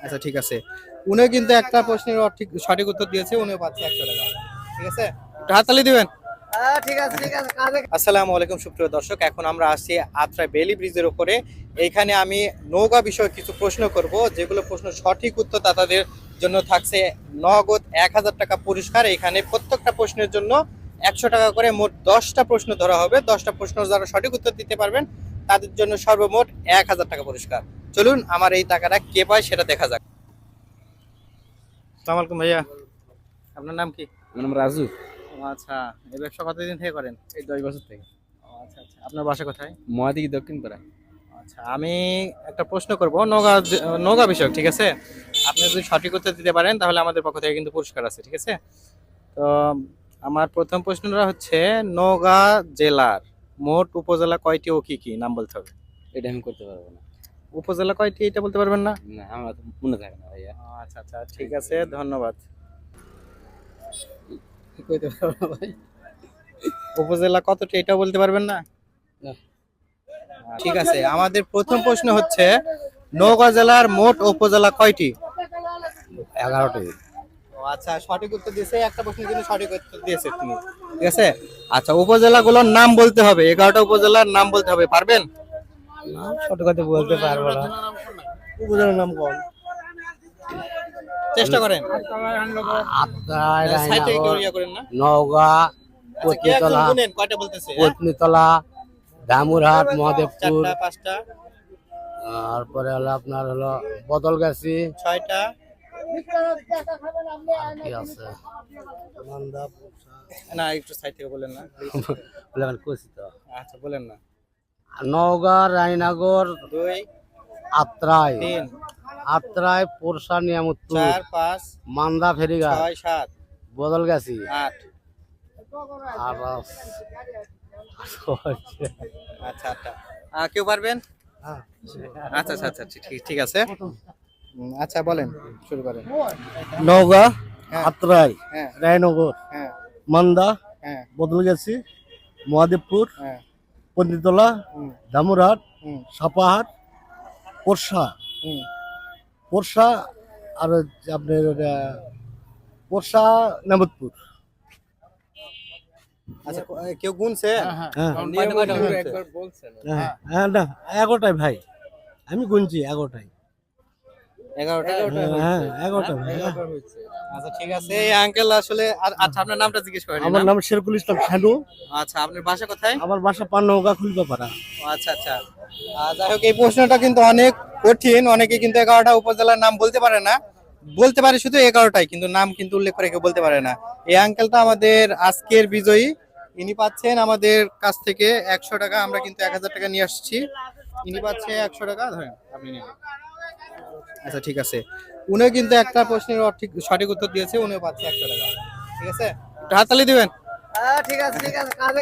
আচ্ছা ঠিক আছে, উনিও কিন্তু একটা প্রশ্নের সঠিক উত্তর দিয়েছে, উনিও পাচ্ছে 100 টাকা। ঠিক আছে, একটু হাততালি দিবেন। ঠিক আছে ঠিক আছে। আসসালামু আলাইকুম সুপ্রিয় দর্শক, এখন আমরা আসছি আত্রাই বেলি ব্রিজের উপরে। এইখানে আমি নৌকা বিষয়ে কিছু প্রশ্ন করব, যেগুলো প্রশ্ন সঠিক উত্তর তাদের জন্য থাকছে নগদ 1000 টাকা পুরস্কার। এখানে প্রত্যেকটা প্রশ্নের জন্য 100 টাকা করে, মোট 10টা প্রশ্ন ধরা হবে। 10টা প্রশ্ন যারা সঠিক উত্তর দিতে পারবেন তাদের জন্য সর্বমোট 1000 টাকা পুরস্কার। চলুন আমার এই টাকাটা কে পায় সেটা দেখা যাক। আসসালামু আলাইকুম ভাইয়া, আপনার নাম কি? আমার নাম রাজু। আচ্ছা, এই ব্যবসা কতদিন থেকে করেন? এই 10 বছর থেকে। আচ্ছা আচ্ছা, আপনার বাসা কোথায়? মহাদিঘি দক্ষিণ পাড়া। আচ্ছা, আমি একটা প্রশ্ন করব নওগাঁ নওগাঁ বিষয়ক, ঠিক আছে? আপনি যদি সঠিক উত্তর দিতে পারেন তাহলে আমাদের পক্ষ থেকে কিন্তু পুরস্কার আছে, ঠিক আছে? তো আমার প্রথম প্রশ্নটা হচ্ছে, নওগাঁ জেলার মোট উপজেলা কয়টি ও কি কি নাম বলতে হবে। এটা আমি করতে পারবো না। উপজেলা কয়টি এটা বলতে পারবেন না? না, আমার তো মনে থাকে না ভাইয়া। আচ্ছা আচ্ছা, ঠিক আছে, ধন্যবাদ। কইতে পারবো না ভাই। উপজেলা কতটি এটা বলতে পারবেন না? না। ঠিক আছে, আমাদের প্রথম প্রশ্ন হচ্ছে, নওগাঁ জেলার মোট উপজেলা কয়টি? 11টি। আচ্ছা, সঠিক উত্তর দিয়েছে, একটা প্রশ্ন কিন্তু সঠিক উত্তর দিয়েছে তুমি, ঠিক আছে? আচ্ছা, উপজেলাগুলোর নাম বলতে হবে, 11টা উপজেলার নাম বলতে হবে, পারবেন? সঠিক কথা বলতে পারবো না। উপজেলার নাম কোন, চেষ্টা করেন। আত্রাই, সাইড থেকে কেউ রায়নগর, ইয়া করেন না। নওগাঁ, আচ্ছা, কে একজন পত্নীতলা, গুনেন কয়টা বলতেছে? পত্নীতলা, দামুরহাট, মহাদেবপুর, 4টা, 5টা, তারপরে হলো আপনার হলো বদলগাছি, 6টা, কি আছে না একটু সাইড থেকে বলেন না। বলেন কইছি তো। আচ্ছা বলেন না। নওগাঁ, রায়নগর, 2, আত্রাই, 3, আত্রাই, পোরশা, নিয়ামতপুর, 4, 5, মান্দা, ফেরিঘাট, 6, 7, বদলগাছি, 8। আর আচ্ছা আচ্ছা, কেউ পারবেন? আচ্ছা আচ্ছা আচ্ছা, ঠিক ঠিক আছে। আচ্ছা বলেন, শুরু করেন। নওগাঁ, হ্যাঁ। আত্রাই, হ্যাঁ রায়নগর, হ্যাঁ মান্দা, হ্যাঁ বদলগাছি, মহাদেবপুর, হ্যাঁ। পন্ডিতলা, হুম দামুরহাট, হুম সাপাহাট, পোরশা, হুম। পোরশা, আর হচ্ছে আপনার পোরশা, নেমতপুর। আচ্ছা, কেউ গুনছে? হ্যাঁ একবার বলছেন। হ্যাঁ হ্যাঁ, না 11টাই ভাই, আমি গুনছি 11টাই। 11টা? হ্যাঁ 11টা ভাই। আচ্ছা ঠিক আছে, এই আঙ্কেল আসলে আচ্ছা আপনার নামটা জিজ্ঞেস করেন। আমার নাম শেরকুল ইসলাম শানু। আচ্ছা, আপনার বাসা কোথায়? আমার বাসা পান্নৌগা, খুলপাপাড়া। আচ্ছা আচ্ছা, যাই হোক, এই প্রশ্নটা কিন্তু অনেক কঠিন। অনেকে কিন্তু 11টা উপজেলার নাম বলতে পারে না, বলতে পারে শুধু 11টাই, কিন্তু নাম কিন্তু উল্লেখ করে কেউ বলতে পারে না। এই আঙ্কেলটা আমাদের আজকের বিজয়ী, ইনি পাচ্ছেন আমাদের কাছ থেকে 100 টাকা। আমরা কিন্তু 1000 টাকা নিয়ে আসছি, ইনি পাচ্ছে 100 টাকা। ধরেন, আপনি নিন। আচ্ছা ঠিক আছে, উনিও কিন্তু একটা প্রশ্নের সঠিক উত্তর দিয়েছে, উনিও পাচ্ছে 100 টাকা। ঠিক আছে, একটু হাততালি দিবেন। ঠিক আছে ঠিক আছে।